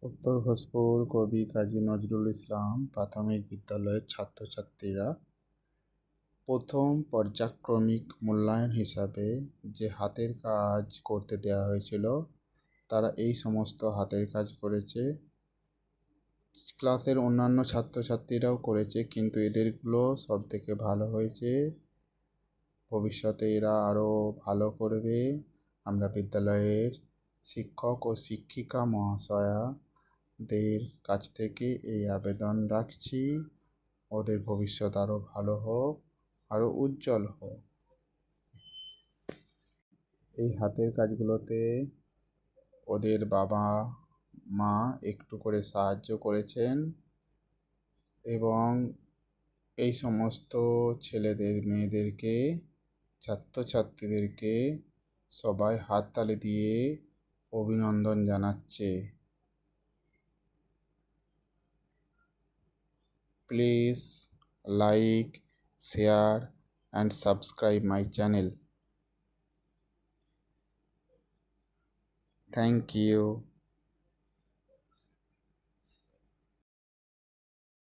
উত্তর ঘোষপুর কবি কাজী নজরুল ইসলাম প্রাথমিক বিদ্যালয়ের ছাত্রছাত্রীরা প্রথম পর্যায়ক্রমিক মূল্যায়ন হিসাবে যে হাতের কাজ করতে দেওয়া হয়েছিল তারা এই সমস্ত হাতের কাজ করেছে। ক্লাসের অন্যান্য ছাত্রছাত্রীরাও করেছে, কিন্তু এদেরগুলো সব থেকে ভালো হয়েছে। ভবিষ্যতে এরা আরও ভালো করবে। আমরা বিদ্যালয়ের শিক্ষক ও শিক্ষিকা মহাশয়াদের কাছ থেকে এই আবেদন রাখছি, ওদের ভবিষ্যৎ আরও ভালো হোক, আরও উজ্জ্বল হোক। এই হাতের কাজগুলোতে ওদের বাবা মা একটু করে সাহায্য করেছেন এবং এই সমস্ত ছেলেদের মেয়েদেরকে ছাত্রছাত্রীদেরকে সবাই হাততালি দিয়ে অভিনন্দন জানাচ্ছে। Please like, share and subscribe my channel. Thank you.